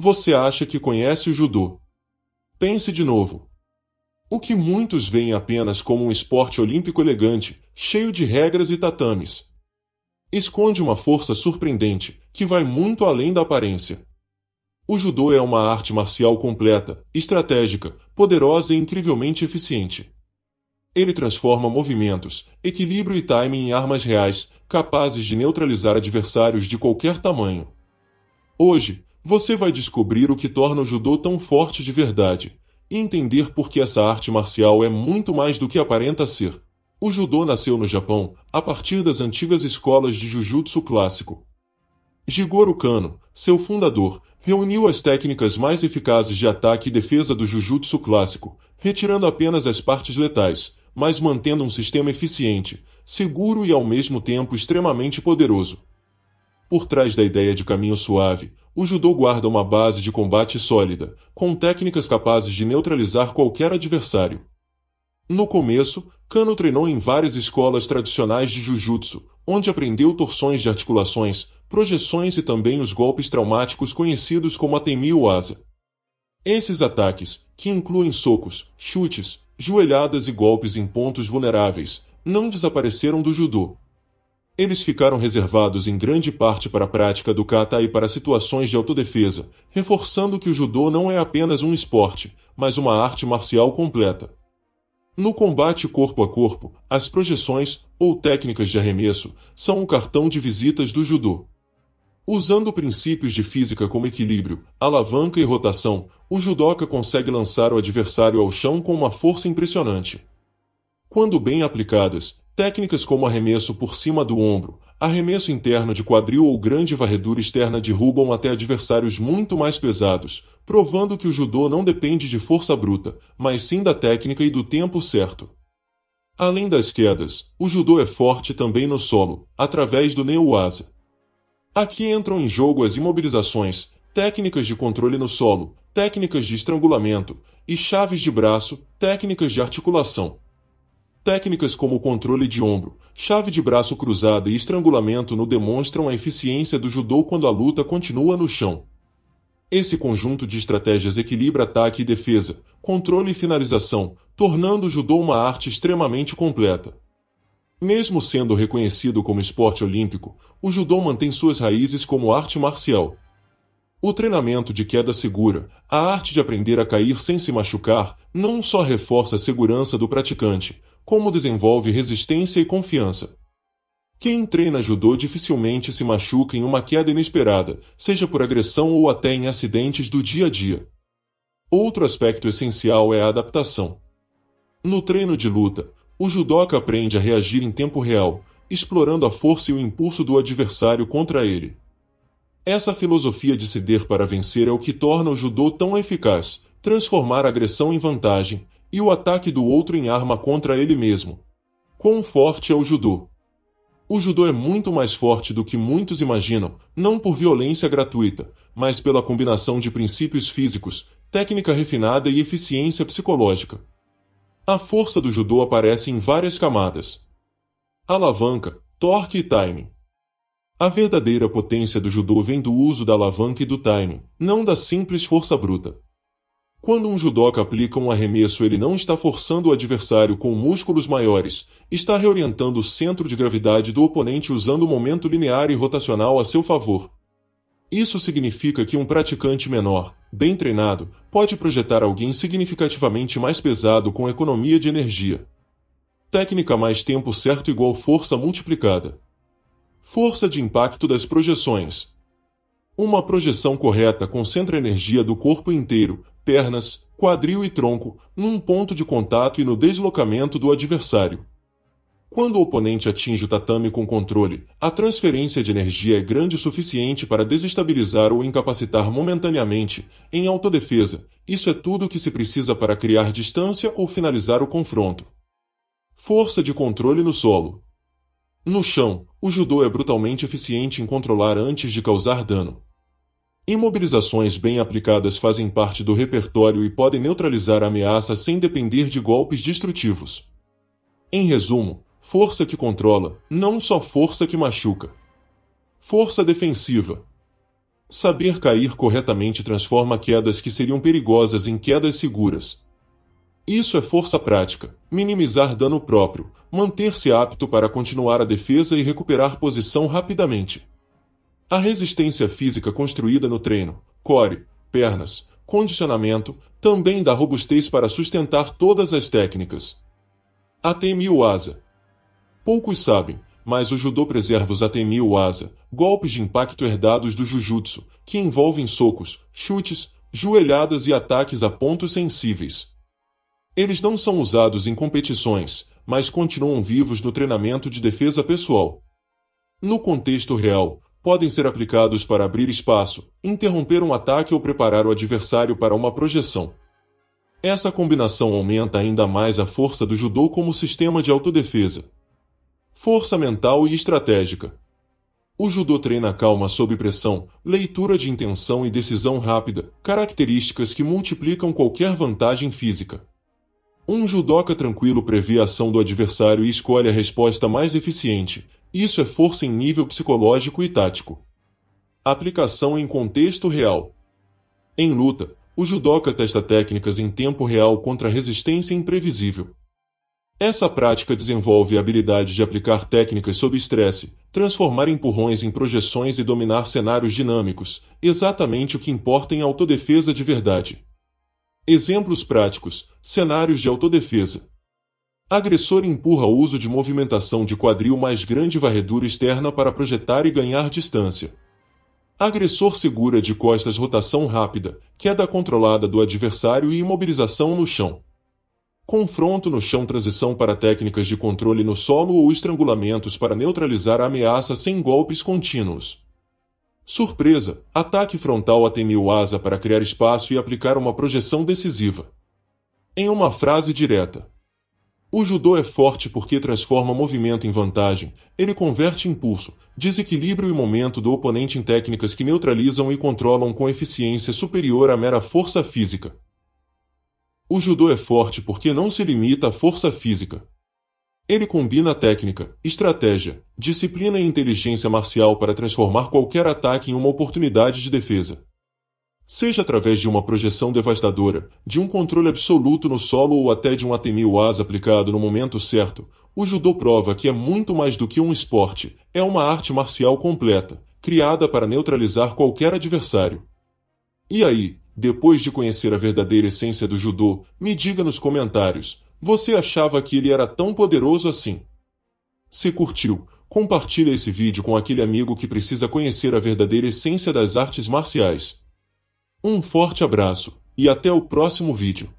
Você acha que conhece o judô? Pense de novo. O que muitos veem apenas como um esporte olímpico elegante, cheio de regras e tatames, esconde uma força surpreendente, que vai muito além da aparência. O judô é uma arte marcial completa, estratégica, poderosa e incrivelmente eficiente. Ele transforma movimentos, equilíbrio e timing em armas reais, capazes de neutralizar adversários de qualquer tamanho. Hoje, você vai descobrir o que torna o judô tão forte de verdade, e entender por que essa arte marcial é muito mais do que aparenta ser. O judô nasceu no Japão, a partir das antigas escolas de jiu-jitsu clássico. Jigoro Kano, seu fundador, reuniu as técnicas mais eficazes de ataque e defesa do jiu-jitsu clássico, retirando apenas as partes letais, mas mantendo um sistema eficiente, seguro e ao mesmo tempo extremamente poderoso. Por trás da ideia de caminho suave, o judô guarda uma base de combate sólida, com técnicas capazes de neutralizar qualquer adversário. No começo, Kano treinou em várias escolas tradicionais de jiu-jitsu, onde aprendeu torções de articulações, projeções e também os golpes traumáticos conhecidos como Atemi Waza. Esses ataques, que incluem socos, chutes, joelhadas e golpes em pontos vulneráveis, não desapareceram do judô. Eles ficaram reservados em grande parte para a prática do kata e para situações de autodefesa, reforçando que o judô não é apenas um esporte, mas uma arte marcial completa. No combate corpo a corpo, as projeções, ou técnicas de arremesso, são o cartão de visitas do judô. Usando princípios de física como equilíbrio, alavanca e rotação, o judoca consegue lançar o adversário ao chão com uma força impressionante. Quando bem aplicadas, técnicas como arremesso por cima do ombro, arremesso interno de quadril ou grande varredura externa derrubam até adversários muito mais pesados, provando que o judô não depende de força bruta, mas sim da técnica e do tempo certo. Além das quedas, o judô é forte também no solo, através do neo-waza. Aqui entram em jogo as imobilizações, técnicas de controle no solo, técnicas de estrangulamento, e chaves de braço, técnicas de articulação. Técnicas como o controle de ombro, chave de braço cruzada e estrangulamento no demonstram a eficiência do judô quando a luta continua no chão. Esse conjunto de estratégias equilibra ataque e defesa, controle e finalização, tornando o judô uma arte extremamente completa. Mesmo sendo reconhecido como esporte olímpico, o judô mantém suas raízes como arte marcial. O treinamento de queda segura, a arte de aprender a cair sem se machucar, não só reforça a segurança do praticante, como desenvolve resistência e confiança. Quem treina judô dificilmente se machuca em uma queda inesperada, seja por agressão ou até em acidentes do dia a dia. Outro aspecto essencial é a adaptação. No treino de luta, o judoca aprende a reagir em tempo real, explorando a força e o impulso do adversário contra ele. Essa filosofia de ceder para vencer é o que torna o judô tão eficaz, transformar a agressão em vantagem, e o ataque do outro em arma contra ele mesmo. Quão forte é o judô? O judô é muito mais forte do que muitos imaginam, não por violência gratuita, mas pela combinação de princípios físicos, técnica refinada e eficiência psicológica. A força do judô aparece em várias camadas: alavanca, torque e timing. A verdadeira potência do judô vem do uso da alavanca e do timing, não da simples força bruta. Quando um judoca aplica um arremesso, ele não está forçando o adversário com músculos maiores, está reorientando o centro de gravidade do oponente usando o momento linear e rotacional a seu favor. Isso significa que um praticante menor, bem treinado, pode projetar alguém significativamente mais pesado com economia de energia. Técnica mais tempo certo igual força multiplicada. Força de impacto das projeções. Uma projeção correta concentra a energia do corpo inteiro, pernas, quadril e tronco, num ponto de contato e no deslocamento do adversário. Quando o oponente atinge o tatame com controle, a transferência de energia é grande o suficiente para desestabilizar ou incapacitar momentaneamente, em autodefesa. Isso é tudo o que se precisa para criar distância ou finalizar o confronto. Força de controle no solo. No chão, o judô é brutalmente eficiente em controlar antes de causar dano. Imobilizações bem aplicadas fazem parte do repertório e podem neutralizar a ameaça sem depender de golpes destrutivos. Em resumo, força que controla, não só força que machuca. Força defensiva. Saber cair corretamente transforma quedas que seriam perigosas em quedas seguras. Isso é força prática, minimizar dano próprio, manter-se apto para continuar a defesa e recuperar posição rapidamente. A resistência física construída no treino, core, pernas, condicionamento, também dá robustez para sustentar todas as técnicas. Atemi-Waza. Poucos sabem, mas o judô preserva os Atemi-Waza, golpes de impacto herdados do Jujutsu, que envolvem socos, chutes, joelhadas e ataques a pontos sensíveis. Eles não são usados em competições, mas continuam vivos no treinamento de defesa pessoal. No contexto real, podem ser aplicados para abrir espaço, interromper um ataque ou preparar o adversário para uma projeção. Essa combinação aumenta ainda mais a força do judô como sistema de autodefesa. Força mental e estratégica. O judô treina calma sob pressão, leitura de intenção e decisão rápida, características que multiplicam qualquer vantagem física. Um judoca tranquilo prevê a ação do adversário e escolhe a resposta mais eficiente. Isso é força em nível psicológico e tático. Aplicação em contexto real. Em luta, o judoca testa técnicas em tempo real contra resistência imprevisível. Essa prática desenvolve a habilidade de aplicar técnicas sob estresse, transformar empurrões em projeções e dominar cenários dinâmicos, exatamente o que importa em autodefesa de verdade. Exemplos práticos, cenários de autodefesa. Agressor empurra o uso de movimentação de quadril mais grande e varredura externa para projetar e ganhar distância. Agressor segura de costas rotação rápida, queda controlada do adversário e imobilização no chão. Confronto no chão transição para técnicas de controle no solo ou estrangulamentos para neutralizar a ameaça sem golpes contínuos. Surpresa, ataque frontal Atemi-Waza para criar espaço e aplicar uma projeção decisiva. Em uma frase direta. O judô é forte porque transforma movimento em vantagem, ele converte impulso, desequilíbrio e momento do oponente em técnicas que neutralizam e controlam com eficiência superior à mera força física. O judô é forte porque não se limita à força física. Ele combina técnica, estratégia, disciplina e inteligência marcial para transformar qualquer ataque em uma oportunidade de defesa. Seja através de uma projeção devastadora, de um controle absoluto no solo ou até de um Atemi-Waza aplicado no momento certo, o judô prova que é muito mais do que um esporte, é uma arte marcial completa, criada para neutralizar qualquer adversário. E aí, depois de conhecer a verdadeira essência do judô, me diga nos comentários, você achava que ele era tão poderoso assim? Se curtiu, compartilhe esse vídeo com aquele amigo que precisa conhecer a verdadeira essência das artes marciais. Um forte abraço, e até o próximo vídeo.